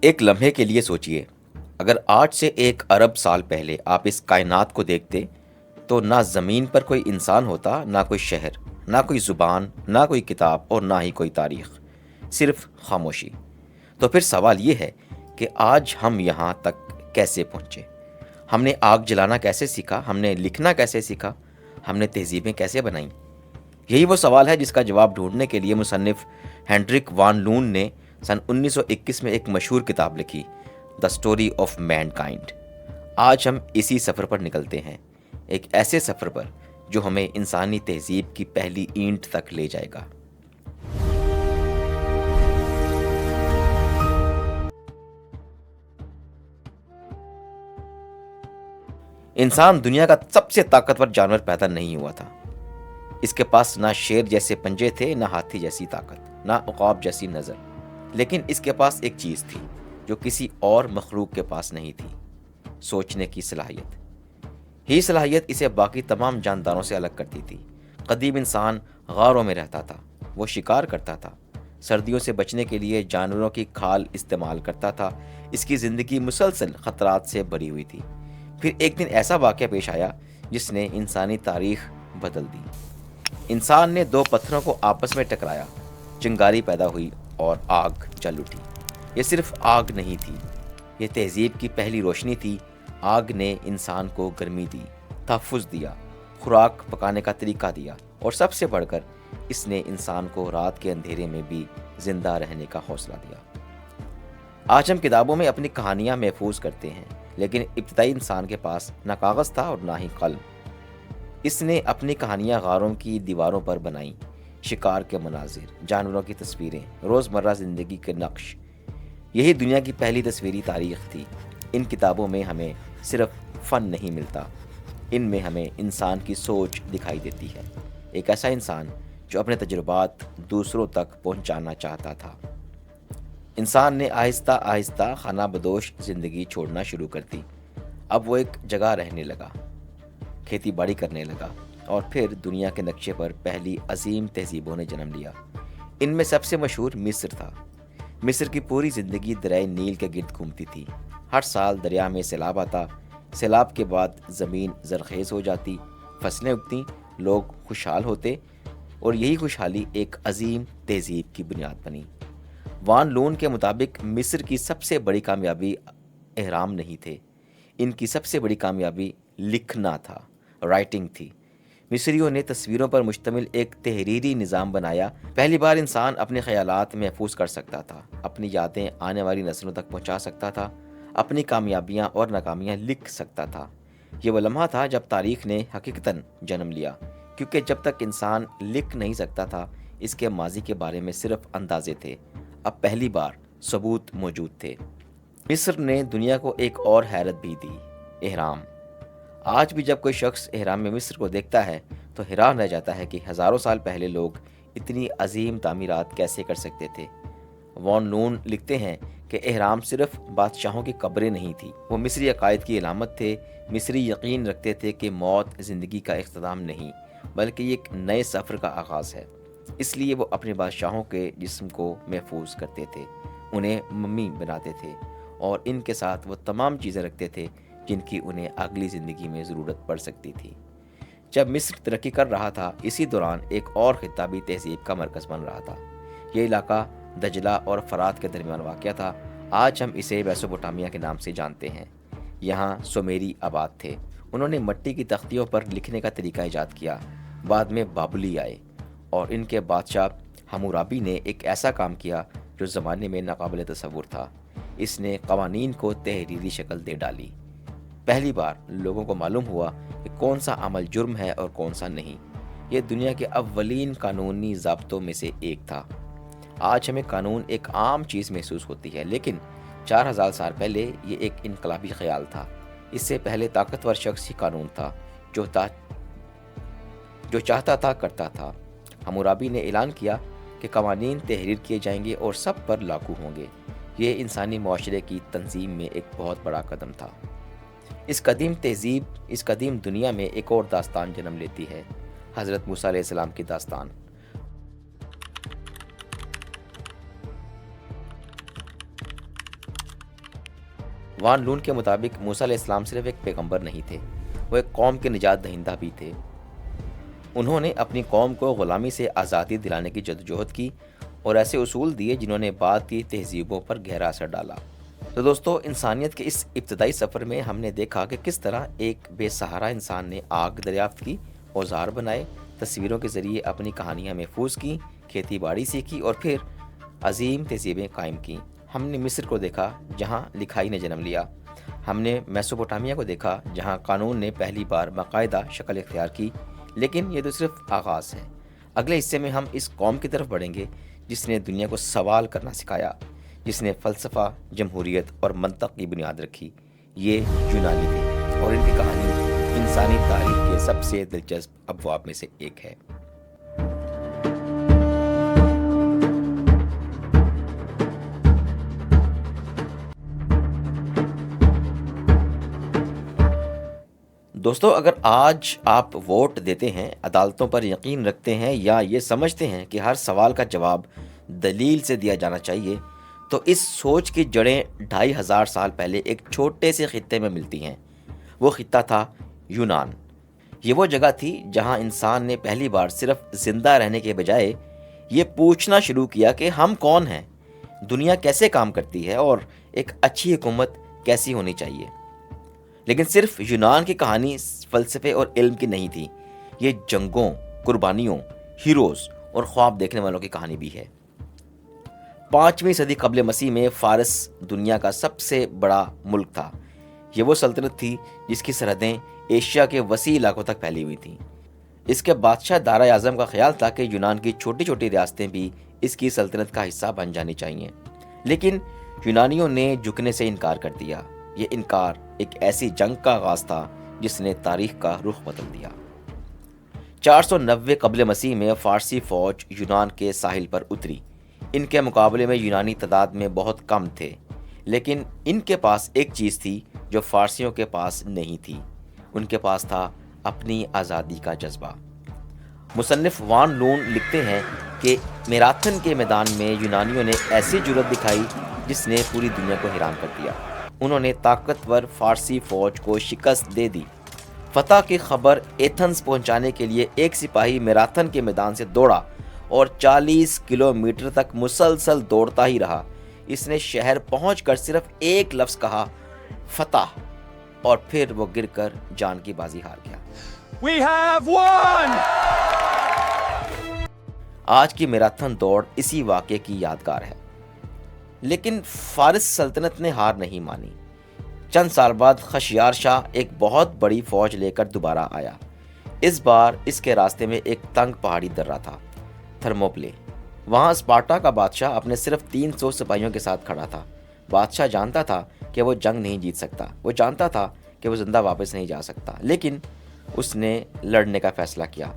ایک لمحے کے لیے سوچئے، اگر آج سے 1 ارب سال پہلے آپ اس کائنات کو دیکھتے تو نہ زمین پر کوئی انسان ہوتا، نہ کوئی شہر، نہ کوئی زبان، نہ کوئی کتاب اور نہ ہی کوئی تاریخ، صرف خاموشی۔ تو پھر سوال یہ ہے کہ آج ہم یہاں تک کیسے پہنچے؟ ہم نے آگ جلانا کیسے سیکھا؟ ہم نے لکھنا کیسے سیکھا؟ ہم نے تہذیبیں کیسے بنائیں؟ یہی وہ سوال ہے جس کا جواب ڈھونڈنے کے لیے مصنف ہینڈرک وان لون نے سن 1921 میں ایک مشہور کتاب لکھی، the story of mankind. آج ہم اسی سفر پر نکلتے ہیں، ایک ایسے سفر پر جو ہمیں انسانی تہذیب کی پہلی اینٹ تک لے جائے گا۔ انسان دنیا کا سب سے طاقتور جانور پیدا نہیں ہوا تھا۔ اس کے پاس نہ شیر جیسے پنجے تھے، نہ ہاتھی جیسی طاقت، نہ عقاب جیسی نظر، لیکن اس کے پاس ایک چیز تھی جو کسی اور مخلوق کے پاس نہیں تھی: سوچنے کی صلاحیت۔ یہ صلاحیت اسے باقی تمام جانداروں سے الگ کرتی تھی۔ قدیم انسان غاروں میں رہتا تھا، وہ شکار کرتا تھا، سردیوں سے بچنے کے لیے جانوروں کی کھال استعمال کرتا تھا، اس کی زندگی مسلسل خطرات سے بھری ہوئی تھی۔ پھر ایک دن ایسا واقعہ پیش آیا جس نے انسانی تاریخ بدل دی۔ انسان نے 2 پتھروں کو آپس میں ٹکرایا، چنگاری پیدا ہوئی اور آگ جل اٹھی۔ یہ صرف آگ نہیں تھی، یہ تہذیب کی پہلی روشنی تھی۔ آگ نے انسان کو گرمی دی، تحفظ دیا، خوراک پکانے کا طریقہ دیا، اور سب سے بڑھ کر اس نے انسان کو رات کے اندھیرے میں بھی زندہ رہنے کا حوصلہ دیا۔ آج ہم کتابوں میں اپنی کہانیاں محفوظ کرتے ہیں، لیکن ابتدائی انسان کے پاس نہ کاغذ تھا اور نہ ہی قلم۔ اس نے اپنی کہانیاں غاروں کی دیواروں پر بنائیں، شکار کے مناظر، جانوروں کی تصویریں، روزمرہ زندگی کے نقش۔ یہی دنیا کی پہلی تصویری تاریخ تھی۔ ان کتابوں میں ہمیں صرف فن نہیں ملتا، ان میں ہمیں انسان کی سوچ دکھائی دیتی ہے، ایک ایسا انسان جو اپنے تجربات دوسروں تک پہنچانا چاہتا تھا۔ انسان نے آہستہ آہستہ خانہ بدوش زندگی چھوڑنا شروع کر دی۔ اب وہ ایک جگہ رہنے لگا، کھیتی باڑی کرنے لگا، اور پھر دنیا کے نقشے پر پہلی عظیم تہذیبوں نے جنم لیا۔ ان میں سب سے مشہور مصر تھا۔ مصر کی پوری زندگی دریائے نیل کے گرد گھومتی تھی۔ ہر سال دریا میں سیلاب آتا، سیلاب کے بعد زمین زرخیز ہو جاتی، فصلیں اگتیں، لوگ خوشحال ہوتے، اور یہی خوشحالی ایک عظیم تہذیب کی بنیاد بنی۔ وان لون کے مطابق مصر کی سب سے بڑی کامیابی اہرام نہیں تھے، ان کی سب سے بڑی کامیابی لکھنا تھا، رائٹنگ تھی۔ مصریوں نے تصویروں پر مشتمل ایک تحریری نظام بنایا۔ پہلی بار انسان اپنے خیالات محفوظ کر سکتا تھا، اپنی یادیں آنے والی نسلوں تک پہنچا سکتا تھا، اپنی کامیابیاں اور ناکامیاں لکھ سکتا تھا۔ یہ وہ لمحہ تھا جب تاریخ نے حقیقتاً جنم لیا، کیونکہ جب تک انسان لکھ نہیں سکتا تھا، اس کے ماضی کے بارے میں صرف اندازے تھے، اب پہلی بار ثبوت موجود تھے۔ مصر نے دنیا کو ایک اور حیرت بھی دی: اہرام۔ آج بھی جب کوئی شخص اہرام مصر کو دیکھتا ہے تو حیران رہ جاتا ہے کہ ہزاروں سال پہلے لوگ اتنی عظیم تعمیرات کیسے کر سکتے تھے۔ وان لون لکھتے ہیں کہ اہرام صرف بادشاہوں کی قبریں نہیں تھی، وہ مصری عقائد کی علامت تھے۔ مصری یقین رکھتے تھے کہ موت زندگی کا اختتام نہیں، بلکہ یہ ایک نئے سفر کا آغاز ہے۔ اس لیے وہ اپنے بادشاہوں کے جسم کو محفوظ کرتے تھے، انہیں ممی بناتے تھے، اور ان کے ساتھ وہ تمام چیزیں رکھتے تھے جن کی انہیں اگلی زندگی میں ضرورت پڑ سکتی تھی۔ جب مصر ترقی کر رہا تھا، اسی دوران ایک اور خطہ بھی تہذیب کا مرکز بن رہا تھا۔ یہ علاقہ دجلہ اور فرات کے درمیان واقع تھا۔ آج ہم اسے میسوپوٹامیہ کے نام سے جانتے ہیں۔ یہاں سومیری آباد تھے، انہوں نے مٹی کی تختیوں پر لکھنے کا طریقہ ایجاد کیا۔ بعد میں بابلی آئے، اور ان کے بادشاہ ہمورابی نے ایک ایسا کام کیا جو زمانے میں ناقابل تصور تھا۔ اس نے قوانین کو تحریری شکل دے ڈالی۔ پہلی بار لوگوں کو معلوم ہوا کہ کون سا عمل جرم ہے اور کون سا نہیں۔ یہ دنیا کے اولین قانونی ضابطوں میں سے ایک تھا۔ آج ہمیں قانون ایک عام چیز محسوس ہوتی ہے، لیکن 4000 سال پہلے یہ ایک انقلابی خیال تھا۔ اس سے پہلے طاقتور شخص ہی قانون تھا، جو چاہتا تھا کرتا تھا۔ ہمورابی نے اعلان کیا کہ قوانین تحریر کیے جائیں گے اور سب پر لاگو ہوں گے۔ یہ انسانی معاشرے کی تنظیم میں ایک بہت بڑا قدم تھا۔ اس قدیم تہذیب، اس قدیم دنیا میں ایک اور داستان جنم لیتی ہے، حضرت موسیٰ علیہ السلام کی داستان۔ وان لون کے مطابق موسیٰ علیہ السلام صرف ایک پیغمبر نہیں تھے، وہ ایک قوم کے نجات دہندہ بھی تھے۔ انہوں نے اپنی قوم کو غلامی سے آزادی دلانے کی جدوجہد کی اور ایسے اصول دیے جنہوں نے بعد کی تہذیبوں پر گہرا اثر ڈالا۔ تو دوستو، انسانیت کے اس ابتدائی سفر میں ہم نے دیکھا کہ کس طرح ایک بے سہارا انسان نے آگ دریافت کی، اوزار بنائے، تصویروں کے ذریعے اپنی کہانیاں محفوظ کیں، کھیتی باڑی سیکھی اور پھر عظیم تہذیبیں قائم کیں۔ ہم نے مصر کو دیکھا جہاں لکھائی نے جنم لیا، ہم نے میسوپوٹامیہ کو دیکھا جہاں قانون نے پہلی بار باقاعدہ شکل اختیار کی، لیکن یہ تو صرف آغاز ہے۔ اگلے حصے میں ہم اس قوم کی طرف بڑھیں گے جس نے دنیا کو سوال کرنا سکھایا، جس نے فلسفہ، جمہوریت اور منطق کی بنیاد رکھی۔ یہ یونانی تھے اور ان کی کہانی انسانی تاریخ کے سب سے دلچسپ ابواب میں سے ایک ہے۔ دوستو، اگر آج آپ ووٹ دیتے ہیں، عدالتوں پر یقین رکھتے ہیں یا یہ سمجھتے ہیں کہ ہر سوال کا جواب دلیل سے دیا جانا چاہیے، تو اس سوچ کی جڑیں 2500 سال پہلے ایک چھوٹے سے خطے میں ملتی ہیں۔ وہ خطہ تھا یونان۔ یہ وہ جگہ تھی جہاں انسان نے پہلی بار صرف زندہ رہنے کے بجائے یہ پوچھنا شروع کیا کہ ہم کون ہیں، دنیا کیسے کام کرتی ہے اور ایک اچھی حکومت کیسی ہونی چاہیے۔ لیکن صرف یونان کی کہانی فلسفے اور علم کی نہیں تھی، یہ جنگوں، قربانیوں، ہیروز اور خواب دیکھنے والوں کی کہانی بھی ہے۔ 5ویں صدی قبل مسیح میں فارس دنیا کا سب سے بڑا ملک تھا۔ یہ وہ سلطنت تھی جس کی سرحدیں ایشیا کے وسیع علاقوں تک پھیلی ہوئی تھیں۔ اس کے بادشاہ دارا اعظم کا خیال تھا کہ یونان کی چھوٹی چھوٹی ریاستیں بھی اس کی سلطنت کا حصہ بن جانی چاہیے، لیکن یونانیوں نے جھکنے سے انکار کر دیا۔ یہ انکار ایک ایسی جنگ کا آغاز تھا جس نے تاریخ کا رخ بدل دیا۔ 490 قبل مسیح میں فارسی فوج یونان کے ساحل پر اتری۔ ان کے مقابلے میں یونانی تعداد میں بہت کم تھے، لیکن ان کے پاس ایک چیز تھی جو فارسیوں کے پاس نہیں تھی۔ ان کے پاس تھا اپنی آزادی کا جذبہ۔ مصنف وان لون لکھتے ہیں کہ میراتھن کے میدان میں یونانیوں نے ایسی جرأت دکھائی جس نے پوری دنیا کو حیران کر دیا۔ انہوں نے طاقتور فارسی فوج کو شکست دے دی۔ فتح کی خبر ایتھنز پہنچانے کے لیے ایک سپاہی میراتھن کے میدان سے دوڑا اور 40 کلومیٹر تک مسلسل دوڑتا ہی رہا۔ اس نے شہر پہنچ کر صرف ایک لفظ کہا، فتح، اور پھر وہ گر کر جان کی بازی ہار گیا۔ We have won! آج کی میراتھن دوڑ اسی واقعے کی یادگار ہے۔ لیکن فارس سلطنت نے ہار نہیں مانی۔ چند سال بعد خشیار شاہ ایک بہت بڑی فوج لے کر دوبارہ آیا۔ اس بار اس کے راستے میں ایک تنگ پہاڑی درہ تھا، تھرموپلے۔ وہاں اسپارٹا کا بادشاہ اپنے صرف 300 سپاہیوں کے ساتھ کھڑا تھا۔ بادشاہ جانتا تھا کہ وہ جنگ نہیں جیت سکتا، وہ جانتا تھا کہ وہ زندہ واپس نہیں جا سکتا، لیکن اس نے لڑنے کا فیصلہ کیا۔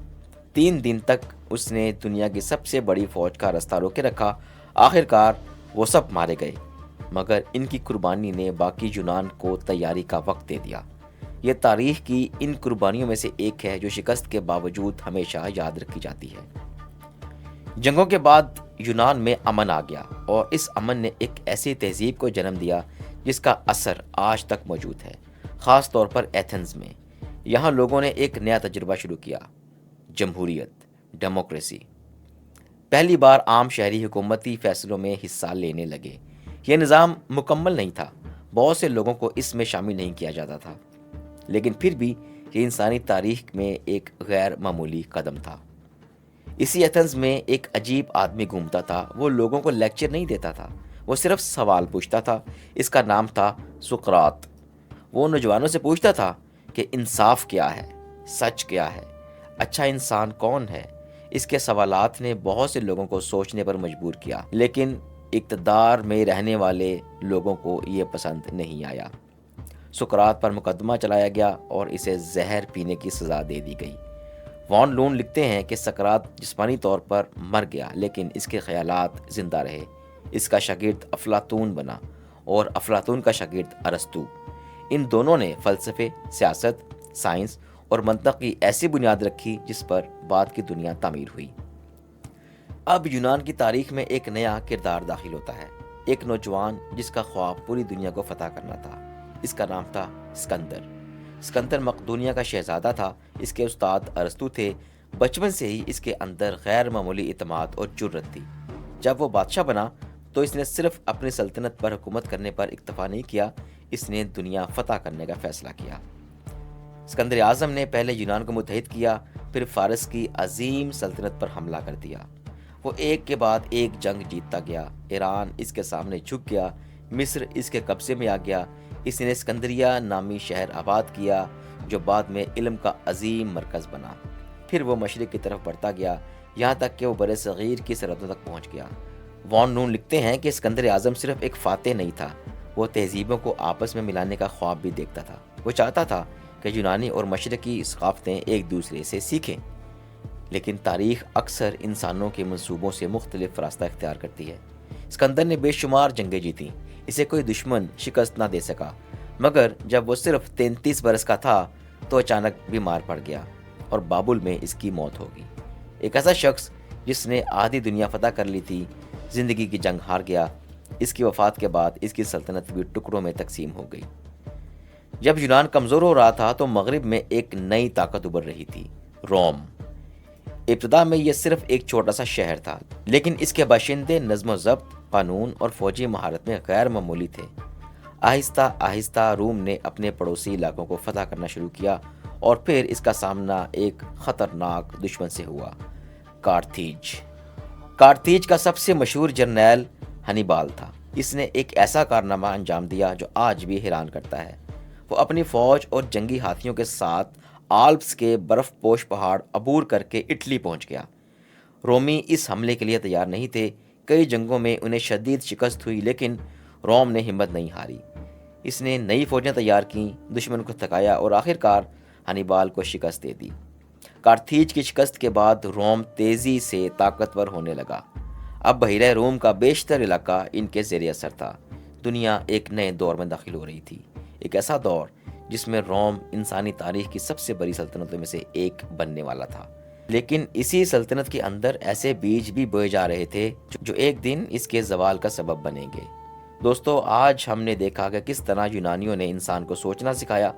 3 دن تک اس نے دنیا کی سب سے بڑی فوج کا راستہ روکے رکھا۔ آخرکار وہ سب مارے گئے، مگر ان کی قربانی نے باقی یونان کو تیاری کا وقت دے دیا۔ یہ تاریخ کی ان قربانیوں میں سے ایک ہے جو شکست کے باوجود ہمیشہ یاد رکھی جاتی ہے۔ جنگوں کے بعد یونان میں امن آ گیا، اور اس امن نے ایک ایسی تہذیب کو جنم دیا جس کا اثر آج تک موجود ہے، خاص طور پر ایتھنز میں۔ یہاں لوگوں نے ایک نیا تجربہ شروع کیا، جمہوریت، ڈیموکریسی۔ پہلی بار عام شہری حکومتی فیصلوں میں حصہ لینے لگے۔ یہ نظام مکمل نہیں تھا، بہت سے لوگوں کو اس میں شامل نہیں کیا جاتا تھا، لیکن پھر بھی یہ انسانی تاریخ میں ایک غیر معمولی قدم تھا۔ اسی ایتھنز میں ایک عجیب آدمی گھومتا تھا۔ وہ لوگوں کو لیکچر نہیں دیتا تھا، وہ صرف سوال پوچھتا تھا۔ اس کا نام تھا سقراط۔ وہ نوجوانوں سے پوچھتا تھا کہ انصاف کیا ہے، سچ کیا ہے، اچھا انسان کون ہے۔ اس کے سوالات نے بہت سے لوگوں کو سوچنے پر مجبور کیا، لیکن اقتدار میں رہنے والے لوگوں کو یہ پسند نہیں آیا۔ سقراط پر مقدمہ چلایا گیا اور اسے زہر پینے کی سزا دے دی گئی۔ وان لون لکھتے ہیں کہ سقراط جسمانی طور پر مر گیا، لیکن اس کے خیالات زندہ رہے۔ اس کا شاگرد افلاطون بنا اور افلاطون کا شاگرد ارسطو۔ ان دونوں نے فلسفے، سیاست، سائنس اور منطق کی ایسی بنیاد رکھی جس پر بعد کی دنیا تعمیر ہوئی۔ اب یونان کی تاریخ میں ایک نیا کردار داخل ہوتا ہے، ایک نوجوان جس کا خواب پوری دنیا کو فتح کرنا تھا۔ اس کا نام تھا اسکندر۔ اسکندر مقدونیہ کا شہزادہ تھا۔ اس کے استاد ارسطو تھے۔ بچپن سے ہی اس کے اندر غیر معمولی اعتماد اور جرت تھی۔ جب وہ بادشاہ بنا تو اس نے صرف اپنی سلطنت پر حکومت کرنے پر اکتفا نہیں کیا، اس نے دنیا فتح کرنے کا فیصلہ کیا۔ اسکندر اعظم نے پہلے یونان کو متحد کیا، پھر فارس کی عظیم سلطنت پر حملہ کر دیا۔ وہ ایک کے بعد ایک جنگ جیتتا گیا۔ ایران اس کے سامنے جھک گیا، مصر اس کے قبضے میں آ گیا۔ اس نے اسکندریہ نامی شہر آباد کیا جو بعد میں علم کا عظیم مرکز بنا۔ پھر وہ مشرق کی طرف بڑھتا گیا، یہاں تک کہ وہ بر صغیر کی سرحدوں تک پہنچ گیا۔ وان نون لکھتے ہیں کہ اسکندر اعظم صرف ایک فاتح نہیں تھا، وہ تہذیبوں کو آپس میں ملانے کا خواب بھی دیکھتا تھا۔ وہ چاہتا تھا کہ یونانی اور مشرقی ثقافتیں ایک دوسرے سے سیکھیں، لیکن تاریخ اکثر انسانوں کے منصوبوں سے مختلف راستہ اختیار کرتی ہے۔ اسکندر نے بے شمار جنگیں جیتیں، اسے کوئی دشمن شکست نہ دے سکا، مگر جب وہ صرف 33 برس کا تھا تو اچانک بیمار پڑ گیا اور بابل میں اس کی موت ہوگی۔ ایک ایسا شخص جس نے آدھی دنیا فتح کر لی تھی، زندگی کی جنگ ہار گیا۔ اس کی وفات کے بعد اس کی سلطنت بھی ٹکڑوں میں تقسیم ہو گئی۔ جب یونان کمزور ہو رہا تھا تو مغرب میں ایک نئی طاقت ابھر رہی تھی، روم۔ ابتدا میں یہ صرف ایک چھوٹا سا شہر تھا، لیکن اس کے باشندے نظم و ضبط، قانون اور فوجی مہارت میں غیر معمولی تھے۔ آہستہ آہستہ روم نے اپنے پڑوسی علاقوں کو فتح کرنا شروع کیا اور پھر اس کا سامنا ایک خطرناک دشمن سے ہوا، کارتھیج۔ کارتھیج کا سب سے مشہور جرنیل ہنیبال تھا۔ اس نے ایک ایسا کارنامہ انجام دیا جو آج بھی حیران کرتا ہے۔ وہ اپنی فوج اور جنگی ہاتھیوں کے ساتھ آلپس کے برف پوش پہاڑ عبور کر کے اٹلی پہنچ گیا۔ رومی اس حملے کے لیے تیار نہیں تھے۔ کئی جنگوں میں انہیں شدید شکست ہوئی، لیکن روم نے ہمت نہیں ہاری۔ اس نے نئی فوجیں تیار کیں، دشمن کو تھکایا اور آخرکار ہنیبال کو شکست دے دی۔ کارتھیج کی شکست کے بعد روم تیزی سے طاقتور ہونے لگا۔ اب بحیرہ روم کا بیشتر علاقہ ان کے زیر اثر تھا۔ دنیا ایک نئے دور میں داخل ہو رہی تھی، ایک ایسا دور جس میں روم انسانی تاریخ کی سب سے بڑی سلطنتوں میں سے ایک بننے والا تھا۔ لیکن اسی سلطنت کے اندر ایسے بیج بھی بوئے جا رہے تھے جو ایک دن اس کے زوال کا سبب بنیں گے۔ دوستو، آج ہم نے دیکھا کہ کس طرح یونانیوں نے انسان کو سوچنا سکھایا۔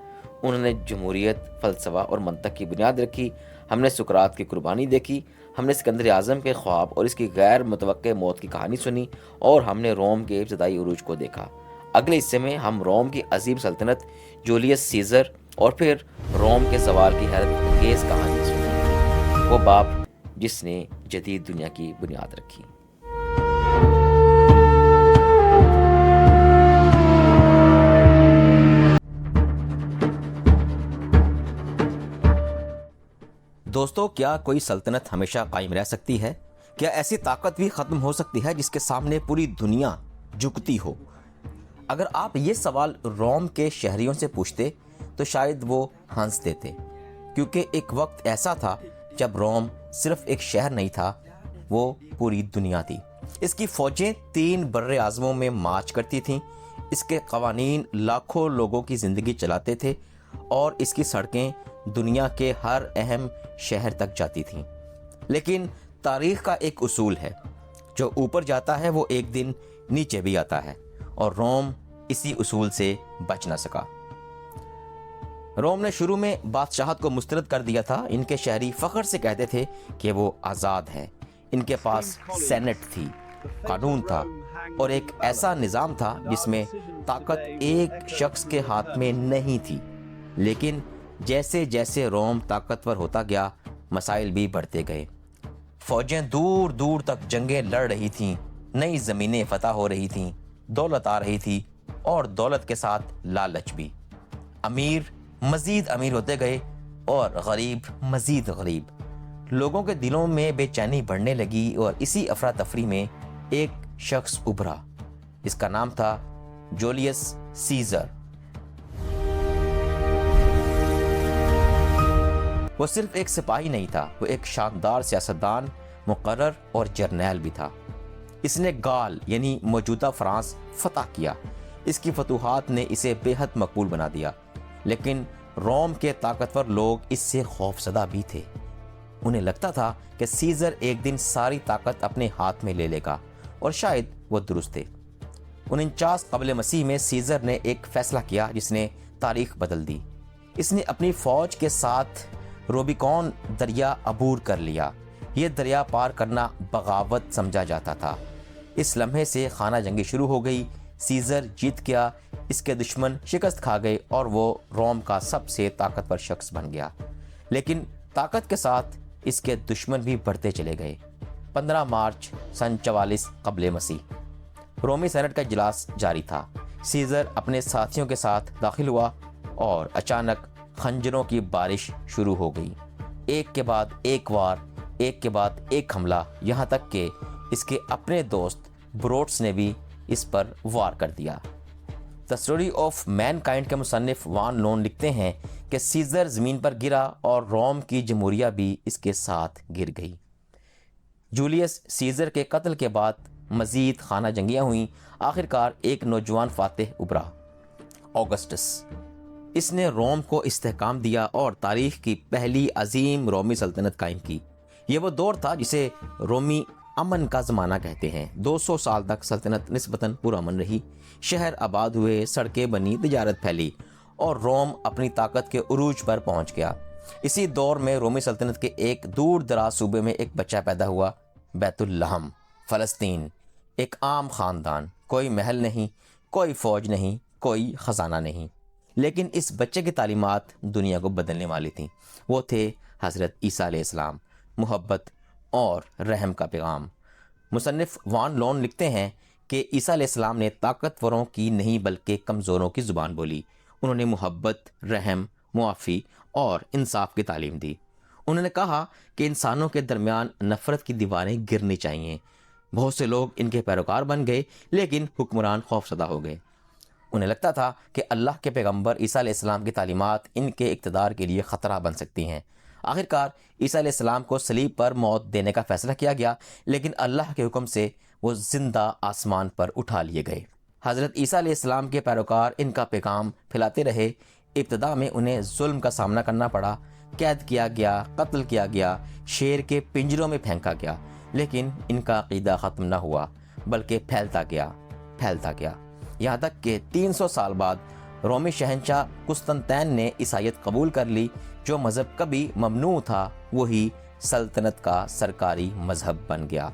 انہوں نے جمہوریت، فلسفہ اور منطق کی بنیاد رکھی۔ ہم نے سقراط کی قربانی دیکھی، ہم نے اسکندر اعظم کے خواب اور اس کی غیر متوقع موت کی کہانی سنی، اور ہم نے روم کے ابتدائی عروج کو دیکھا۔ اگلے حصے میں ہم روم کی عظیم سلطنت جولیس سیزر اور پھر روم کے زوال کی حیرت انگیز کہانی سنیں، وہ باپ جس نے جدید دنیا کی بنیاد رکھی۔ دوستو، کیا کوئی سلطنت ہمیشہ قائم رہ سکتی ہے؟ کیا ایسی طاقت بھی ختم ہو سکتی ہے جس کے سامنے پوری دنیا جھکتی ہو؟ اگر آپ یہ سوال روم کے شہریوں سے پوچھتے تو شاید وہ ہنس دیتے، کیونکہ ایک وقت ایسا تھا جب روم صرف ایک شہر نہیں تھا، وہ پوری دنیا تھی۔ اس کی فوجیں 3 بر اعظموں میں مارچ کرتی تھیں، اس کے قوانین لاکھوں لوگوں کی زندگی چلاتے تھے، اور اس کی سڑکیں دنیا کے ہر اہم شہر تک جاتی تھیں۔ لیکن تاریخ کا ایک اصول ہے، جو اوپر جاتا ہے وہ ایک دن نیچے بھی آتا ہے، اور روم اسی اصول سے بچ نہ سکا۔ روم نے شروع میں بادشاہت کو مسترد کر دیا تھا۔ ان کے شہری فخر سے کہتے تھے کہ وہ آزاد ہیں۔ ان کے پاس سینٹ تھی، قانون تھا، اور ایک ایسا نظام تھا جس میں طاقت ایک شخص کے ہاتھ میں نہیں تھی۔ لیکن جیسے جیسے روم طاقتور ہوتا گیا، مسائل بھی بڑھتے گئے۔ فوجیں دور دور تک جنگیں لڑ رہی تھیں، نئی زمینیں فتح ہو رہی تھیں، دولت آ رہی تھی، اور دولت کے ساتھ لالچ بھی۔ امیر مزید امیر ہوتے گئے اور غریب مزید غریب۔ لوگوں کے دلوں میں بے چینی بڑھنے لگی، اور اسی افراتفری میں ایک شخص ابھرا۔ اس کا نام تھا جولیس سیزر۔ وہ صرف ایک سپاہی نہیں تھا، وہ ایک شاندار سیاستدان، مقرر اور جرنیل بھی تھا۔ اس نے گال یعنی موجودہ فرانس فتح کیا۔ اس کی فتوحات نے اسے بے حد مقبول بنا دیا، لیکن روم کے طاقتور لوگ اس سے خوفزدہ بھی تھے۔ انہیں لگتا تھا کہ سیزر ایک دن ساری طاقت اپنے ہاتھ میں لے لے گا، اور شاید وہ درست تھے۔ 49 قبل مسیح میں سیزر نے ایک فیصلہ کیا جس نے تاریخ بدل دی۔ اس نے اپنی فوج کے ساتھ روبیکون دریا عبور کر لیا۔ یہ دریا پار کرنا بغاوت سمجھا جاتا تھا۔ اس لمحے سے خانہ جنگی شروع ہو گئی۔ سیزر جیت گیا، اس کے دشمن شکست کھا گئے اور وہ روم کا سب سے طاقتور شخص بن گیا۔ لیکن طاقت کے ساتھ اس کے دشمن بھی بڑھتے چلے گئے۔ 15 مارچ سن 44 قبل مسیح رومی سینٹ کا اجلاس جاری تھا۔ سیزر اپنے ساتھیوں کے ساتھ داخل ہوا اور اچانک خنجروں کی بارش شروع ہو گئی۔ ایک کے بعد ایک وار، ایک کے بعد ایک حملہ، یہاں تک کہ اس کے اپنے دوست بروٹس نے بھی اس پر وار کر دیا۔ The story of mankind کے مصنف وان لون لکھتے ہیں کہ سیزر زمین پر گرا اور روم کی جمہوریہ بھی اس کے ساتھ گر گئی۔ جولیس سیزر کے قتل کے بعد مزید خانہ جنگیاں ہوئیں۔ آخرکار ایک نوجوان فاتح ابھرا، اوگسٹس۔ اس نے روم کو استحکام دیا اور تاریخ کی پہلی عظیم رومی سلطنت قائم کی۔ یہ وہ دور تھا جسے رومی امن کا زمانہ کہتے ہیں۔ 200 سال تک سلطنت نسبتاً پرامن رہی۔ شہر آباد ہوئے، سڑکیں بنی، تجارت پھیلی اور روم اپنی طاقت کے عروج پر پہنچ گیا۔ اسی دور میں رومی سلطنت کے ایک دور دراز صوبے میں ایک بچہ پیدا ہوا، بیت الحم، فلسطین۔ ایک عام خاندان، کوئی محل نہیں، کوئی فوج نہیں، کوئی خزانہ نہیں، لیکن اس بچے کی تعلیمات دنیا کو بدلنے والی تھیں۔ وہ تھے حضرت عیسیٰ علیہ السلام، محبت اور رحم کا پیغام۔ مصنف وان لون لکھتے ہیں کہ عیسیٰ علیہ السلام نے طاقتوروں کی نہیں بلکہ کمزوروں کی زبان بولی۔ انہوں نے محبت، رحم، معافی اور انصاف کی تعلیم دی۔ انہوں نے کہا کہ انسانوں کے درمیان نفرت کی دیواریں گرنی چاہیے۔ بہت سے لوگ ان کے پیروکار بن گئے، لیکن حکمران خوفزدہ ہو گئے۔ انہیں لگتا تھا کہ اللہ کے پیغمبر عیسیٰ علیہ السلام کی تعلیمات ان کے اقتدار کے لیے خطرہ بن سکتی ہیں۔ آخرکار عیسیٰ علیہ السلام کو صلیب پر موت دینے کا فیصلہ کیا گیا، لیکن اللہ کے حکم سے وہ زندہ آسمان پر اٹھا لیے گئے۔ حضرت عیسیٰ علیہ السلام کے پیروکار ان کا پیغام پھیلاتے رہے۔ ابتدا میں انہیں ظلم کا سامنا کرنا پڑا، قید کیا گیا، قتل کیا گیا، شیر کے پنجروں میں پھینکا گیا، لیکن ان کا عقیدہ ختم نہ ہوا بلکہ پھیلتا گیا، یہاں تک کہ 300 سال بعد رومی شہنشاہ قسطنطین نے عیسائیت قبول کر لی۔ جو مذہب کبھی ممنوع تھا وہی سلطنت کا سرکاری مذہب بن گیا۔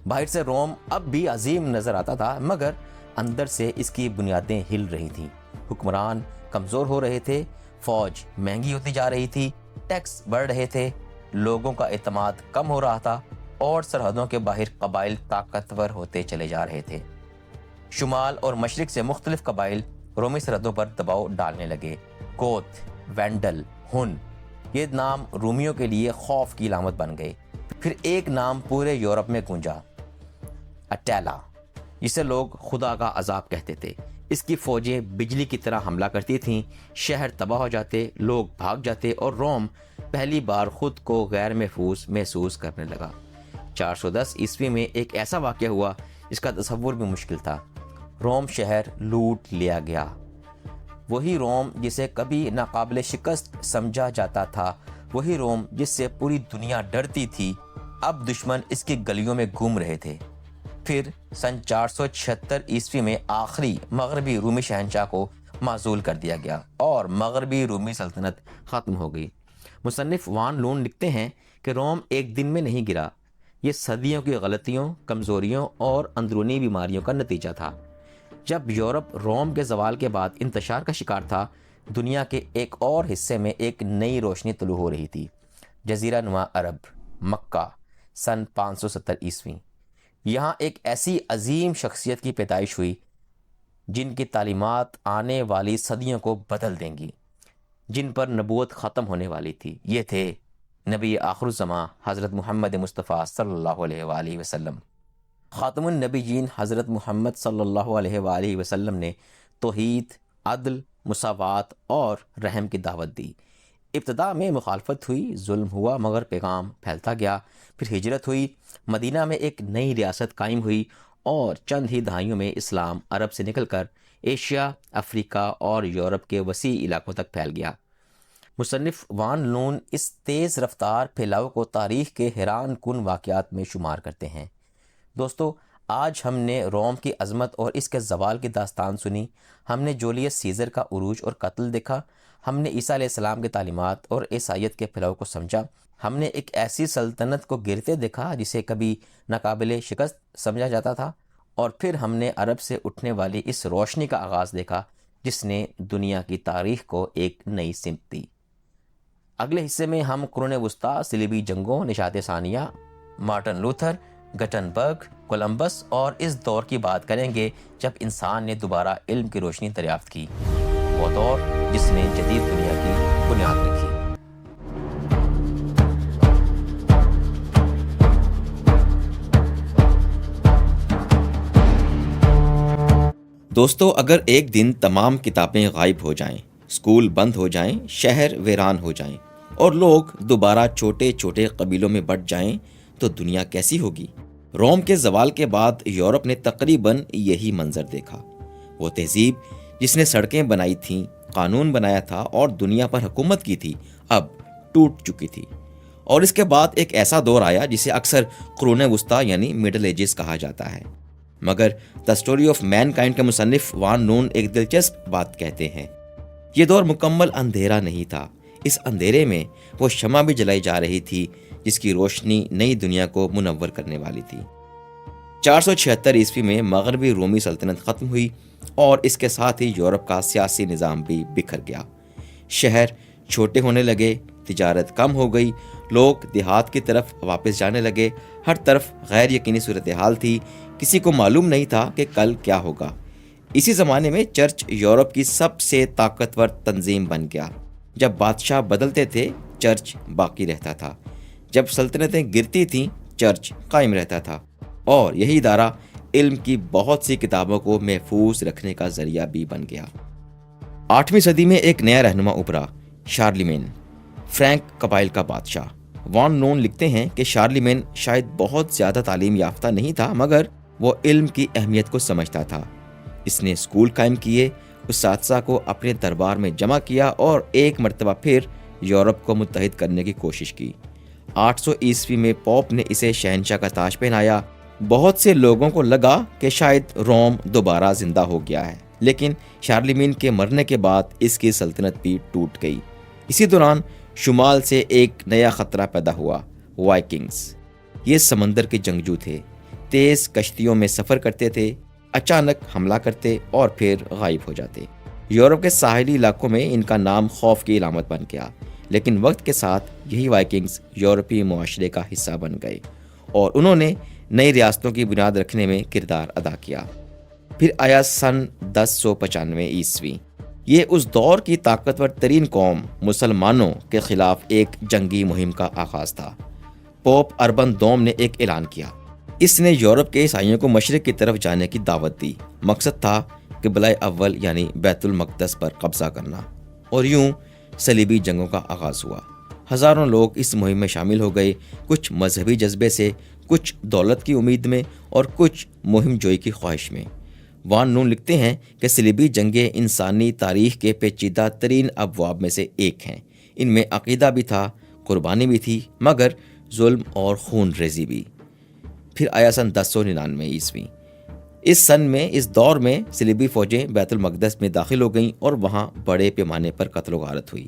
باہر سے روم اب بھی عظیم نظر آتا تھا، مگر اندر سے اس کی بنیادیں ہل رہی تھیں۔ حکمران کمزور ہو رہے تھے، فوج مہنگی ہوتی جا رہی تھی، ٹیکس بڑھ رہے تھے، لوگوں کا اعتماد کم ہو رہا تھا اور سرحدوں کے باہر قبائل طاقتور ہوتے چلے جا رہے تھے۔ شمال اور مشرق سے مختلف قبائل رومی سرحدوں پر دباؤ ڈالنے لگے۔ گوت، وینڈل، ہن، یہ نام رومیوں کے لیے خوف کی علامت بن گئے۔ پھر ایک نام پورے یورپ میں گونجا، اٹیلا، جسے لوگ خدا کا عذاب کہتے تھے۔ اس کی فوجیں بجلی کی طرح حملہ کرتی تھیں، شہر تباہ ہو جاتے، لوگ بھاگ جاتے اور روم پہلی بار خود کو غیر محفوظ محسوس کرنے لگا۔ 410 عیسوی میں ایک ایسا واقعہ ہوا جس کا تصور بھی مشکل تھا۔ روم شہر لوٹ لیا گیا۔ وہی روم جسے کبھی ناقابل شکست سمجھا جاتا تھا، وہی روم جس سے پوری دنیا ڈرتی تھی، اب دشمن اس کی گلیوں میں گھوم رہے تھے۔ پھر سن 476 عیسوی میں آخری مغربی رومی شہنشاہ کو معزول کر دیا گیا اور مغربی رومی سلطنت ختم ہو گئی۔ مصنف وان لون لکھتے ہیں کہ روم ایک دن میں نہیں گرا، یہ صدیوں کی غلطیوں، کمزوریوں اور اندرونی بیماریوں کا نتیجہ تھا۔ جب یورپ روم کے زوال کے بعد انتشار کا شکار تھا، دنیا کے ایک اور حصے میں ایک نئی روشنی طلوع ہو رہی تھی۔ جزیرہ نما عرب، مکہ، سن 570 عیسوی۔ یہاں ایک ایسی عظیم شخصیت کی پیدائش ہوئی جن کی تعلیمات آنے والی صدیوں کو بدل دیں گی، جن پر نبوت ختم ہونے والی تھی۔ یہ تھے نبی آخر الزماں حضرت محمد مصطفیٰ صلی اللہ علیہ وآلہ وسلم۔ خاتم النبیین حضرت محمد صلی اللہ علیہ وآلہ وسلم نے توحید، عدل، مساوات اور رحم کی دعوت دی۔ ابتدا میں مخالفت ہوئی، ظلم ہوا، مگر پیغام پھیلتا گیا۔ پھر ہجرت ہوئی، مدینہ میں ایک نئی ریاست قائم ہوئی اور چند ہی دہائیوں میں اسلام عرب سے نکل کر ایشیا، افریقہ اور یورپ کے وسیع علاقوں تک پھیل گیا۔ مصنف وان لون اس تیز رفتار پھیلاؤ کو تاریخ کے حیران کن واقعات میں شمار کرتے ہیں۔ دوستو، آج ہم نے روم کی عظمت اور اس کے زوال کی داستان سنی، ہم نے جولیس سیزر کا عروج اور قتل دیکھا، ہم نے عیسیٰ علیہ السلام کی تعلیمات اور عیسائیت کے پھیلاؤ کو سمجھا، ہم نے ایک ایسی سلطنت کو گرتے دیکھا جسے کبھی ناقابل شکست سمجھا جاتا تھا، اور پھر ہم نے عرب سے اٹھنے والی اس روشنی کا آغاز دیکھا جس نے دنیا کی تاریخ کو ایک نئی سمت دی۔ اگلے حصے میں ہم قرون وسطیٰ، صلیبی جنگوں، نشاط ثانیہ، مارٹن لوتھر، گٹنبرگ، کولمبس اور اس دور کی بات کریں گے جب انسان نے دوبارہ علم کی روشنی دریافت کی، وہ دور جس نے جدید دنیا کی بنیاد رکھی۔ دوستو، اگر ایک دن تمام کتابیں غائب ہو جائیں، اسکول بند ہو جائیں، شہر ویران ہو جائیں اور لوگ دوبارہ چھوٹے چھوٹے قبیلوں میں بٹ جائیں تو دنیا کیسی ہوگی؟ روم کے زوال کے بعد یورپ نے تقریباً یہی منظر دیکھا۔ وہ تہذیب جس نے سڑکیں بنائی تھیں، قانون بنایا تھا اور دنیا پر حکومت کی تھی، اب ٹوٹ چکی تھی۔ اور اس کے بعد ایک ایسا دور آیا جسے اکثر قرون وسطیٰ یعنی مڈل ایجز کہا جاتا ہے۔ مگر the story of mankind کے مصنف وان نون ایک دلچسپ بات کہتے ہیں۔ یہ دور مکمل اندھیرا نہیں تھا، اس اندھیرے میں وہ شمع بھی جلائی جا رہی تھی جس کی روشنی نئی دنیا کو منور کرنے والی تھی۔ 476 عیسوی میں مغربی رومی سلطنت ختم ہوئی اور اس کے ساتھ ہی یورپ کا سیاسی نظام بھی بکھر گیا۔ شہر چھوٹے ہونے لگے، تجارت کم ہو گئی، لوگ دیہات کی طرف واپس جانے لگے، ہر طرف غیر یقینی صورتحال تھی، کسی کو معلوم نہیں تھا کہ کل کیا ہوگا۔ اسی زمانے میں چرچ یورپ کی سب سے طاقتور تنظیم بن گیا۔ جب بادشاہ بدلتے تھے، چرچ باقی رہتا تھا، جب سلطنتیں گرتی تھیں، چرچ قائم رہتا تھا، اور یہی ادارہ علم کی بہت سی کتابوں کو محفوظ رکھنے کا ذریعہ بھی بن گیا۔ 8ویں صدی میں ایک نیا رہنما ابھرا، شارلیمین، فرینک قبائل کا بادشاہ۔ وان نون لکھتے ہیں کہ شارلیمین شاید بہت زیادہ تعلیم یافتہ نہیں تھا، مگر وہ علم کی اہمیت کو سمجھتا تھا۔ اس نے اسکول قائم کیے، اساتذہ کو اپنے دربار میں جمع کیا اور ایک مرتبہ پھر یورپ کو متحد کرنے کی کوشش کی۔ 800 عیسوی میں پوپ نے اسے شہنشاہ کا تاج پہنایا۔ بہت سے لوگوں کو لگا کہ شاید روم دوبارہ زندہ ہو گیا ہے، لیکن شارلیمین کے مرنے کے بعد اس کی سلطنت بھی ٹوٹ گئی۔ اسی دوران شمال سے ایک نیا خطرہ پیدا ہوا، وائکنگز۔ یہ سمندر کے جنگجو تھے، تیز کشتیوں میں سفر کرتے تھے، اچانک حملہ کرتے اور پھر غائب ہو جاتے۔ یورپ کے ساحلی علاقوں میں ان کا نام خوف کی علامت بن گیا، لیکن وقت کے ساتھ یہی وائکنگز یورپی معاشرے کا حصہ بن گئے اور انہوں نے نئی ریاستوں کی بنیاد رکھنے میں کردار ادا کیا۔ پھر آیا سن 1095 عیسوی۔ یہ اس دور کی طاقتور ترین قوم مسلمانوں کے خلاف ایک جنگی مہم کا آغاز تھا۔ پوپ اربن دوم نے ایک اعلان کیا۔ اس نے یورپ کے عیسائیوں کو مشرق کی طرف جانے کی دعوت دی۔ مقصد تھا قبلہ اول یعنی بیت المقدس پر قبضہ کرنا، اور یوں صلیبی جنگوں کا آغاز ہوا۔ ہزاروں لوگ اس مہم میں شامل ہو گئے، کچھ مذہبی جذبے سے، کچھ دولت کی امید میں اور کچھ مہم جوئی کی خواہش میں۔ وان نون لکھتے ہیں کہ صلیبی جنگیں انسانی تاریخ کے پیچیدہ ترین ابواب میں سے ایک ہیں۔ ان میں عقیدہ بھی تھا، قربانی بھی تھی، مگر ظلم اور خون ریزی بھی۔ پھر آیا سن 1099 عیسوی۔ اس دور میں صلیبی فوجیں بیت المقدس میں داخل ہو گئیں اور وہاں بڑے پیمانے پر قتل و غارت ہوئی۔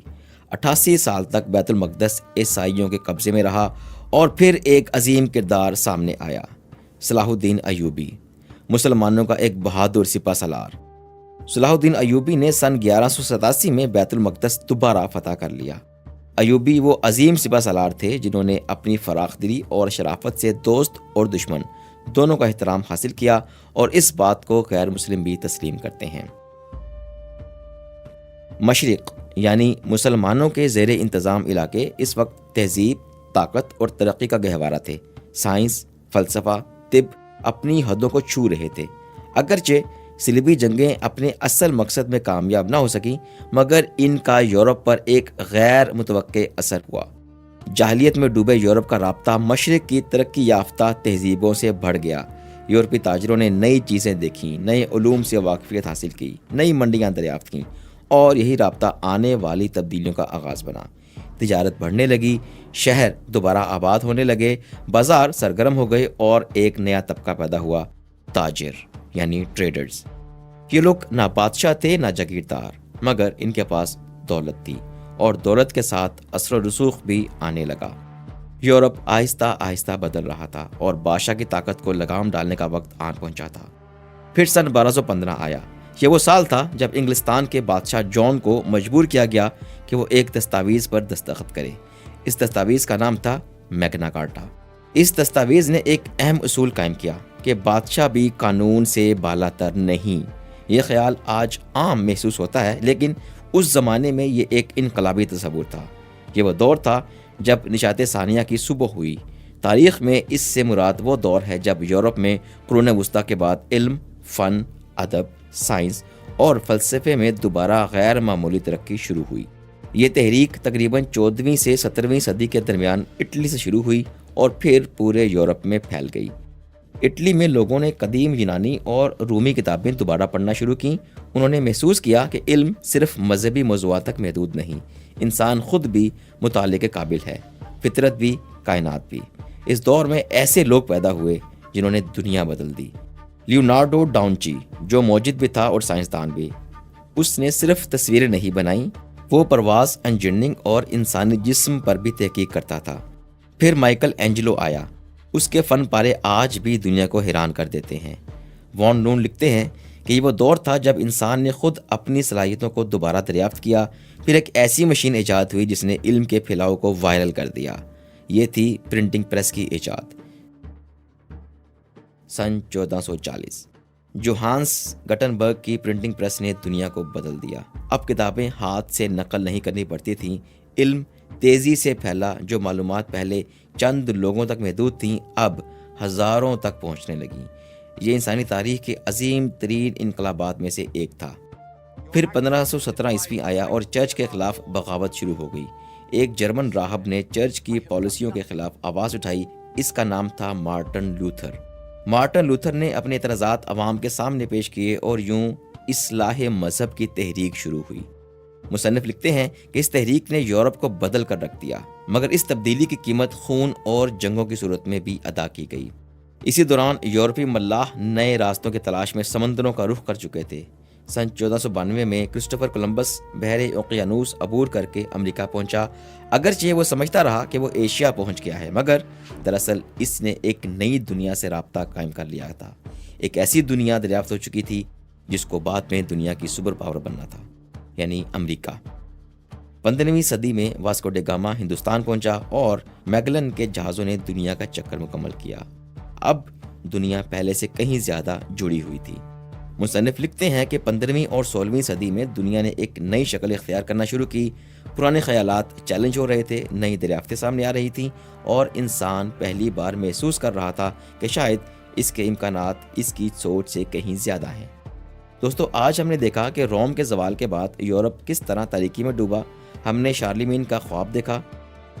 88 سال تک بیت المقدس عیسائیوں کے قبضے میں رہا، اور پھر ایک عظیم کردار سامنے آیا، صلاح الدین ایوبی، مسلمانوں کا ایک بہادر سپہ سالار۔ صلاح الدین ایوبی نے سن 1187 میں بیت المقدس دوبارہ فتح کر لیا۔ ایوبی وہ عظیم سپہ سالار تھے جنہوں نے اپنی فراخ دلی اور شرافت سے دوست اور دشمن دونوں کا احترام حاصل کیا، اور اس بات کو غیر مسلم بھی تسلیم کرتے ہیں۔ مشرق یعنی مسلمانوں کے زیر انتظام علاقے اس وقت تہذیب، طاقت اور ترقی کا گہوارہ تھے۔ سائنس، فلسفہ، طب اپنی حدوں کو چھو رہے تھے۔ اگرچہ صلیبی جنگیں اپنے اصل مقصد میں کامیاب نہ ہو سکیں، مگر ان کا یورپ پر ایک غیر متوقع اثر ہوا۔ جاہلیت میں ڈوبے یورپ کا رابطہ مشرق کی ترقی یافتہ تہذیبوں سے بڑھ گیا۔ یورپی تاجروں نے نئی چیزیں دیکھیں، نئے علوم سے واقفیت حاصل کی، نئی منڈیاں دریافت کیں، اور یہی رابطہ آنے والی تبدیلیوں کا آغاز بنا۔ تجارت بڑھنے لگی، شہر دوبارہ آباد ہونے لگے، بازار سرگرم ہو گئے اور ایک نیا طبقہ پیدا ہوا تاجر یعنی ٹریڈرز۔ یہ لوگ نہ بادشاہ تھے نہ جاگیردار، مگر ان کے پاس دولت تھی اور دولت کے ساتھ اثر و رسوخ بھی آنے لگا۔ یورپ آہستہ آہستہ بدل رہا تھا اور بادشاہ کی طاقت کو لگام ڈالنے کا وقت آن پہنچا تھا۔ پھر سن 1215 آیا۔ یہ وہ سال تھا جب انگلستان کے بادشاہ جان کو مجبور کیا گیا کہ وہ ایک دستاویز پر دستخط کرے۔ اس دستاویز کا نام تھا میگنا کارٹا۔ اس دستاویز نے ایک اہم اصول قائم کیا کہ بادشاہ بھی قانون سے بالا تر نہیں۔ یہ خیال آج عام محسوس ہوتا ہے، لیکن اس زمانے میں یہ ایک انقلابی تصور تھا۔ یہ وہ دور تھا جب نشاط ثانیہ کی صبح ہوئی۔ تاریخ میں اس سے مراد وہ دور ہے جب یورپ میں قرون وسطیٰ کے بعد علم، فن، ادب، سائنس اور فلسفے میں دوبارہ غیر معمولی ترقی شروع ہوئی۔ یہ تحریک تقریباً 14ویں سے 17ویں صدی کے درمیان اٹلی سے شروع ہوئی اور پھر پورے یورپ میں پھیل گئی۔ اٹلی میں لوگوں نے قدیم یونانی اور رومی کتابیں دوبارہ پڑھنا شروع کیں۔ انہوں نے محسوس کیا کہ علم صرف مذہبی موضوعات تک محدود نہیں، انسان خود بھی مطالعے کے قابل ہے، فطرت بھی، کائنات بھی۔ اس دور میں ایسے لوگ پیدا ہوئے جنہوں نے دنیا بدل دی۔ لیونارڈو ڈاونچی، جو موجد بھی تھا اور سائنسدان بھی، اس نے صرف تصویریں نہیں بنائیں، وہ پرواز، انجینئرنگ اور انسانی جسم پر بھی تحقیق کرتا تھا۔ پھر مائیکل اینجلو آیا۔ اس کے فن پارے آج بھی دنیا کو حیران کر دیتے ہیں۔ وان لون لکھتے ہیں کہ یہ وہ دور تھا جب انسان نے خود اپنی صلاحیتوں کو دوبارہ دریافت کیا۔ پھر ایک ایسی مشین ایجاد ہوئی جس نے علم کے پھیلاؤ کو وائرل کر دیا۔ یہ تھی پرنٹنگ پریس کی ایجاد۔ سن 1440 جوہانس گٹنبرگ کی پرنٹنگ پریس نے دنیا کو بدل دیا۔ اب کتابیں ہاتھ سے نقل نہیں کرنی پڑتی تھیں۔ علم تیزی سے پھیلا۔ جو معلومات پہلے چند لوگوں تک محدود تھیں اب ہزاروں تک پہنچنے لگیں۔ یہ انسانی تاریخ کے عظیم ترین انقلابات میں سے ایک تھا۔ پھر 1517 عیسوی آیا اور چرچ کے خلاف بغاوت شروع ہو گئی۔ ایک جرمن راہب نے چرچ کی پالیسیوں کے خلاف آواز اٹھائی۔ اس کا نام تھا مارٹن لوتھر۔ مارٹن لوتھر نے اپنے اعتراضات عوام کے سامنے پیش کیے اور یوں اصلاح مذہب کی تحریک شروع ہوئی۔ مصنف لکھتے ہیں کہ اس تحریک نے یورپ کو بدل کر رکھ دیا، مگر اس تبدیلی کی قیمت خون اور جنگوں کی صورت میں بھی ادا کی گئی۔ اسی دوران یورپی ملاح نئے راستوں کی تلاش میں سمندروں کا رخ کر چکے تھے۔ سن 1492 میں کرسٹوفر کولمبس بحر اوقیانوس عبور کر کے امریکہ پہنچا۔ اگرچہ وہ سمجھتا رہا کہ وہ ایشیا پہنچ گیا ہے، مگر دراصل اس نے ایک نئی دنیا سے رابطہ قائم کر لیا تھا۔ ایک ایسی دنیا دریافت ہو چکی تھی جس کو بعد میں دنیا کی سپر پاور بننا تھا، یعنی امریکہ۔ 15ویں صدی میں واسکو ڈے گاما ہندوستان پہنچا اور میگلن کے جہازوں نے دنیا کا چکر مکمل کیا۔ اب دنیا پہلے سے کہیں زیادہ جڑی ہوئی تھی۔ مصنف لکھتے ہیں کہ 15ویں اور 16ویں صدی میں دنیا نے ایک نئی شکل اختیار کرنا شروع کی۔ پرانے خیالات چیلنج ہو رہے تھے، نئی دریافتیں سامنے آ رہی تھیں اور انسان پہلی بار محسوس کر رہا تھا کہ شاید اس کے امکانات اس کی سوچ سے کہیں زیادہ ہیں۔ دوستو، آج ہم نے دیکھا کہ روم کے زوال کے بعد یورپ کس طرح تاریکی میں ڈوبا۔ ہم نے شارلیمین کا خواب دیکھا،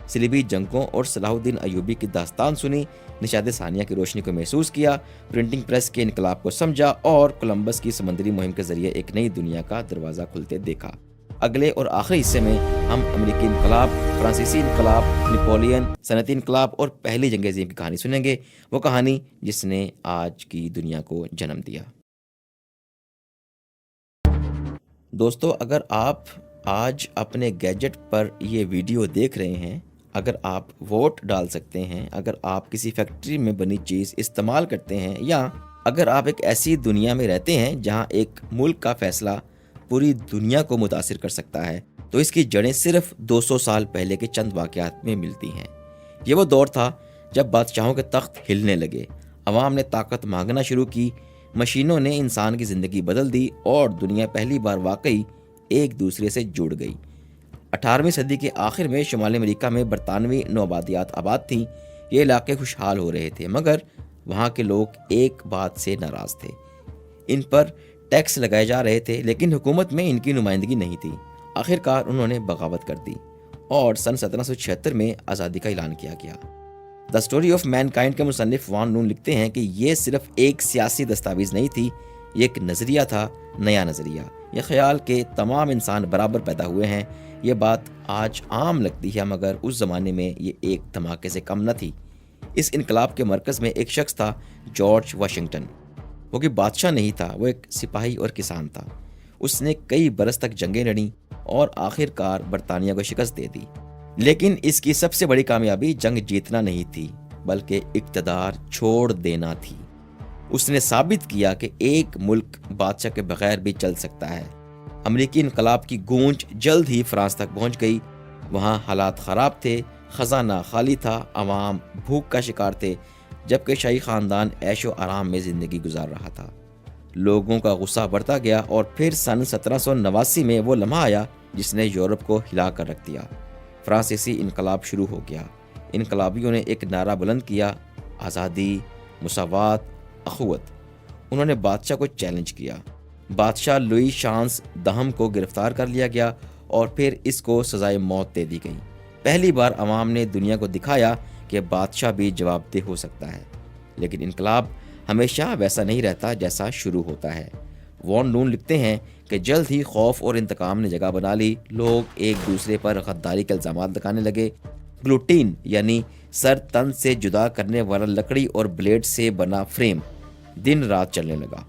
صلیبی جنگوں اور صلاح الدین ایوبی کی داستان سنی، نشاط ثانیہ کی روشنی کو محسوس کیا، پرنٹنگ پریس کے انقلاب کو سمجھا اور کولمبس کی سمندری مہم کے ذریعے ایک نئی دنیا کا دروازہ کھلتے دیکھا۔ اگلے اور آخری حصے میں ہم امریکی انقلاب، فرانسیسی انقلاب، نیپولین، صنعتی انقلاب اور پہلی جنگ عظیم کی کہانی سنیں گے، وہ کہانی جس نے آج کی دنیا کو جنم دیا۔ دوستو، اگر آپ آج اپنے گیجٹ پر یہ ویڈیو دیکھ رہے ہیں، اگر آپ ووٹ ڈال سکتے ہیں، اگر آپ کسی فیکٹری میں بنی چیز استعمال کرتے ہیں، یا اگر آپ ایک ایسی دنیا میں رہتے ہیں جہاں ایک ملک کا فیصلہ پوری دنیا کو متاثر کر سکتا ہے، تو اس کی جڑیں صرف 200 سال پہلے کے چند واقعات میں ملتی ہیں۔ یہ وہ دور تھا جب بادشاہوں کے تخت ہلنے لگے، عوام نے طاقت مانگنا شروع کی، مشینوں نے انسان کی زندگی بدل دی اور دنیا پہلی بار واقعی ایک دوسرے سے جڑ گئی۔ 18ویں صدی کے آخر میں شمالی امریکہ میں برطانوی نوآبادیات آباد تھیں۔ یہ علاقے خوشحال ہو رہے تھے، مگر وہاں کے لوگ ایک بات سے ناراض تھے۔ ان پر ٹیکس لگائے جا رہے تھے، لیکن حکومت میں ان کی نمائندگی نہیں تھی۔ آخرکار انہوں نے بغاوت کر دی اور سن 1776 میں آزادی کا اعلان کیا گیا۔ The story of mankind کے مصنف وان لون لکھتے ہیں کہ یہ صرف ایک سیاسی دستاویز نہیں تھی، یہ ایک نظریہ تھا، نیا نظریہ۔ یہ خیال کہ تمام انسان برابر پیدا ہوئے ہیں، یہ بات آج عام لگتی ہے، مگر اس زمانے میں یہ ایک دھماکے سے کم نہ تھی۔ اس انقلاب کے مرکز میں ایک شخص تھا، جارج واشنگٹن۔ وہ کہ بادشاہ نہیں تھا، وہ ایک سپاہی اور کسان تھا۔ اس نے کئی برس تک جنگیں لڑیں اور آخر کار برطانیہ کو شکست دے دی۔ لیکن اس کی سب سے بڑی کامیابی جنگ جیتنا نہیں تھی، بلکہ اقتدار چھوڑ دینا تھی۔ اس نے ثابت کیا کہ ایک ملک بادشاہ کے بغیر بھی چل سکتا ہے۔ امریکی انقلاب کی گونج جلد ہی فرانس تک پہنچ گئی۔ وہاں حالات خراب تھے، خزانہ خالی تھا، عوام بھوک کا شکار تھے، جبکہ شاہی خاندان عیش و آرام میں زندگی گزار رہا تھا۔ لوگوں کا غصہ بڑھتا گیا اور پھر سن 1789 میں وہ لمحہ آیا جس نے یورپ کو ہلا کر رکھ دیا۔ فرانسیسی انقلاب شروع ہو گیا۔ انقلابیوں نے ایک نعرہ بلند کیا: آزادی، مساوات، اخوت۔ انہوں نے بادشاہ کو چیلنج کیا۔ بادشاہ لوئی شانس دہم کو گرفتار کر لیا گیا اور پھر اس کو سزائے موت دے دی گئی۔ پہلی بار عوام نے دنیا کو دکھایا کہ بادشاہ بھی جواب دہ ہو سکتا ہے۔ لیکن انقلاب ہمیشہ ویسا نہیں رہتا جیسا شروع ہوتا ہے۔ وان لون لکھتے ہیں کہ جلد ہی خوف اور انتقام نے جگہ بنا لی۔ لوگ ایک دوسرے پر غداری کے الزامات لگانے لگے۔ گلوٹین یعنی سر تن سے جدا کرنے والا لکڑی اور بلیڈ سے بنا فریم دن رات چلنے لگا۔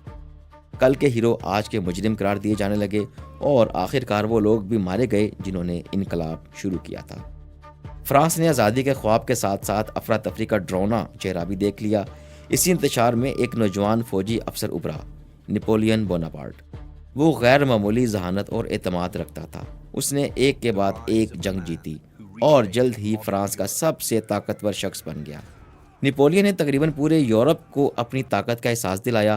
کل کے ہیرو آج کے مجرم قرار دیے جانے لگے اور آخر کار وہ لوگ بھی مارے گئے جنہوں نے انقلاب شروع کیا تھا۔ فرانس نے آزادی کے خواب کے ساتھ ساتھ افراتفری کا ڈراؤنا چہرہ بھی دیکھ لیا۔ اسی انتشار میں ایک نوجوان فوجی افسر ابھرا، نپولین بوناپارٹ۔ وہ غیر معمولی ذہانت اور اعتماد رکھتا تھا۔ اس نے ایک کے بعد ایک جنگ جیتی اور جلد ہی فرانس کا سب سے طاقتور شخص بن گیا۔ نپولین نے تقریباً پورے یورپ کو اپنی طاقت کا احساس دلایا۔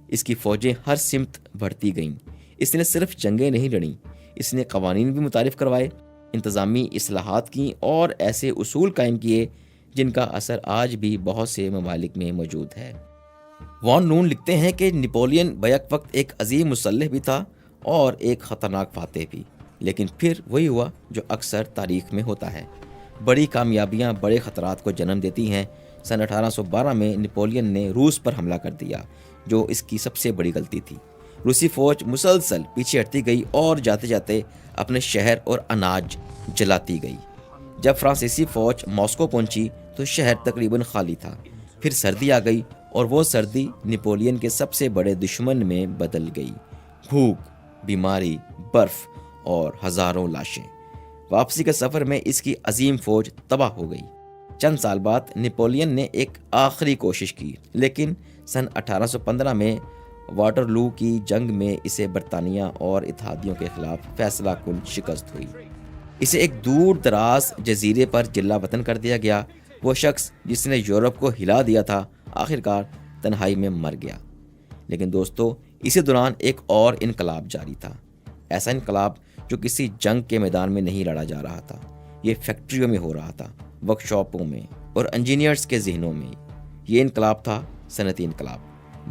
اس کی فوجیں ہر سمت بڑھتی گئیں۔ اس نے صرف جنگیں نہیں لڑیں، اس نے قوانین بھی متعارف کروائے، انتظامی اصلاحات کیں اور ایسے اصول قائم کیے جن کا اثر آج بھی بہت سے ممالک میں موجود ہے۔ وان لون لکھتے ہیں کہ نپولین بیک وقت ایک عظیم مسلح بھی تھا اور ایک خطرناک فاتح بھی، لیکن پھر وہی ہوا جو اکثر تاریخ میں ہوتا ہے۔ بڑی کامیابیاں بڑے خطرات کو جنم دیتی ہیں۔ سن 1812 میں نپولین نے روس پر حملہ کر دیا، جو اس کی سب سے بڑی غلطی تھی۔ روسی فوج مسلسل پیچھے ہٹتی گئی اور جاتے جاتے اپنے شہر اور اناج جلاتی گئی۔ جب فرانسیسی فوج ماسکو پہنچی تو شہر تقریباً خالی تھا۔ پھر سردی آ گئی اور وہ سردی نپولین کے سب سے بڑے دشمن میں بدل گئی۔ بھوک، بیماری، برف اور ہزاروں لاشیں۔ واپسی کے سفر میں اس کی عظیم فوج تباہ ہو گئی۔ چند سال بعد نپولین نے ایک آخری کوشش کی، لیکن سن 1815 میں واٹرلو کی جنگ میں اسے برطانیہ اور اتحادیوں کے خلاف فیصلہ کن شکست ہوئی۔ اسے ایک دور دراز جزیرے پر جلا وطن کر دیا گیا۔ وہ شخص جس نے یورپ کو ہلا دیا تھا آخر کار تنہائی میں مر گیا۔ لیکن دوستو، اسی دوران ایک اور انقلاب جاری تھا۔ ایسا انقلاب جو کسی جنگ کے میدان میں نہیں لڑا جا رہا تھا، یہ فیکٹریوں میں ہو رہا تھا، ورک شاپوں میں اور انجینئرز کے ذہنوں میں۔ یہ انقلاب تھا صنعتی انقلاب۔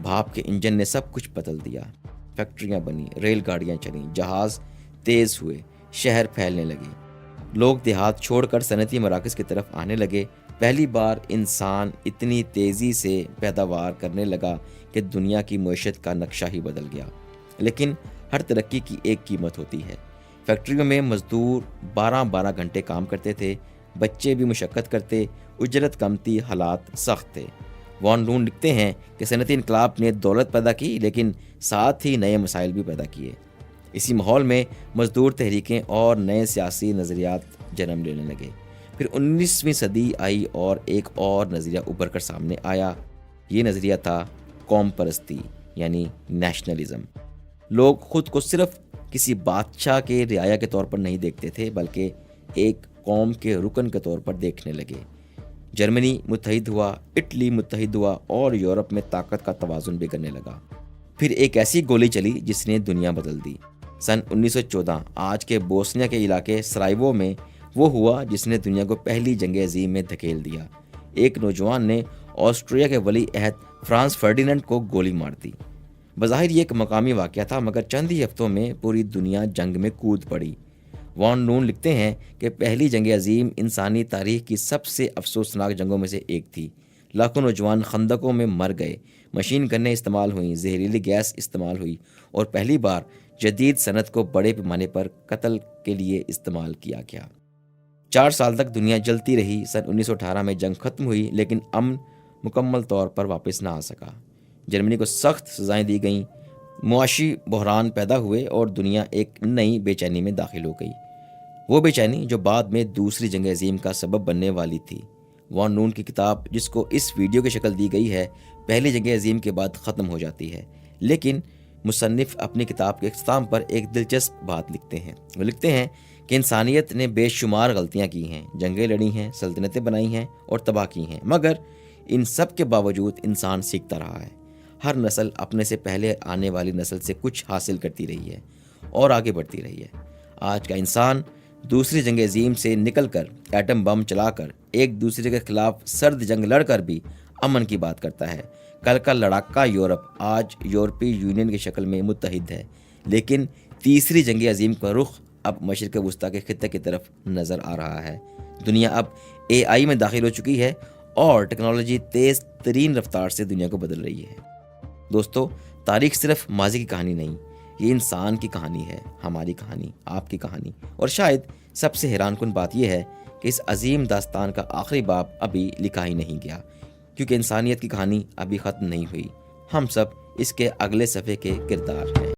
بھاپ کے انجن نے سب کچھ بدل دیا۔ فیکٹریاں بنی، ریل گاڑیاں چلیں، جہاز تیز ہوئے، شہر پھیلنے لگے۔ لوگ دیہات چھوڑ کر صنعتی مراکز کی طرف آنے لگے۔ پہلی بار انسان اتنی تیزی سے پیداوار کرنے لگا کہ دنیا کی معیشت کا نقشہ ہی بدل گیا۔ لیکن ہر ترقی کی ایک قیمت ہوتی ہے۔ فیکٹریوں میں مزدور 12 گھنٹے کام کرتے تھے، بچے بھی مشقت کرتے، اجرت کم تھی، حالات سخت تھے۔ وان لون لکھتے ہیں کہ صنعتی انقلاب نے دولت پیدا کی، لیکن ساتھ ہی نئے مسائل بھی پیدا کیے۔ اسی ماحول میں مزدور تحریکیں اور نئے سیاسی نظریات جنم لینے لگے۔ پھر 19ویں صدی آئی اور ایک اور نظریہ ابھر کر سامنے آیا۔ یہ نظریہ تھا قوم پرستی یعنی نیشنلزم۔ لوگ خود کو صرف کسی بادشاہ کے رعایا کے طور پر نہیں دیکھتے تھے، بلکہ ایک قوم کے رکن کے طور پر دیکھنے لگے۔ جرمنی متحد ہوا، اٹلی متحد ہوا اور یورپ میں طاقت کا توازن بگڑنے لگا۔ پھر ایک ایسی گولی چلی جس نے دنیا بدل دی۔ سن 1914 آج کے بوسنیا کے علاقے سرائیوو میں وہ ہوا جس نے دنیا کو پہلی جنگ عظیم میں دھکیل دیا۔ ایک نوجوان نے آسٹریا کے ولی عہد فرانس فرڈیننڈ کو گولی مار دی۔ بظاہر یہ ایک مقامی واقعہ تھا، مگر چند ہی ہفتوں میں پوری دنیا جنگ میں کود پڑی۔ وان لون لکھتے ہیں کہ پہلی جنگ عظیم انسانی تاریخ کی سب سے افسوسناک جنگوں میں سے ایک تھی۔ لاکھوں نوجوان خندقوں میں مر گئے، مشین گنیں استعمال ہوئیں، زہریلی گیس استعمال ہوئی اور پہلی بار جدید صنعت کو بڑے پیمانے پر قتل کے لیے استعمال کیا گیا۔ 4 سال تک دنیا جلتی رہی۔ سن 1918 میں جنگ ختم ہوئی، لیکن امن مکمل طور پر واپس نہ آ سکا۔ جرمنی کو سخت سزائیں دی گئیں، معاشی بحران پیدا ہوئے اور دنیا ایک نئی بے چینی میں داخل ہو گئی، وہ بے چینی جو بعد میں دوسری جنگ عظیم کا سبب بننے والی تھی۔ وان نون کی کتاب، جس کو اس ویڈیو کی شکل دی گئی ہے، پہلی جنگ عظیم کے بعد ختم ہو جاتی ہے، لیکن مصنف اپنی کتاب کے اختتام پر ایک دلچسپ بات لکھتے ہیں۔ وہ لکھتے ہیں کہ انسانیت نے بے شمار غلطیاں کی ہیں، جنگیں لڑی ہیں، سلطنتیں بنائی ہیں اور تباہ کی ہیں، مگر ان سب کے باوجود انسان سیکھتا رہا ہے۔ ہر نسل اپنے سے پہلے آنے والی نسل سے کچھ حاصل کرتی رہی ہے اور آگے بڑھتی رہی ہے۔ آج کا انسان دوسری جنگ عظیم سے نکل کر، ایٹم بم چلا کر، ایک دوسرے کے خلاف سرد جنگ لڑ کر بھی امن کی بات کرتا ہے۔ کل کا لڑاکا یورپ آج یورپی یونین کی شکل میں متحد ہے، لیکن تیسری جنگ عظیم کا رخ اب مشرق وسطیٰ کے خطے کی طرف نظر آ رہا ہے۔ دنیا اب AI میں داخل ہو چکی ہے اور ٹیکنالوجی تیز ترین رفتار سے دنیا کو بدل رہی ہے۔ دوستو، تاریخ صرف ماضی کی کہانی نہیں، یہ انسان کی کہانی ہے، ہماری کہانی، آپ کی کہانی، اور شاید سب سے حیران کن بات یہ ہے کہ اس عظیم داستان کا آخری باب ابھی لکھا ہی نہیں گیا، کیونکہ انسانیت کی کہانی ابھی ختم نہیں ہوئی۔ ہم سب اس کے اگلے صفحے کے کردار ہیں۔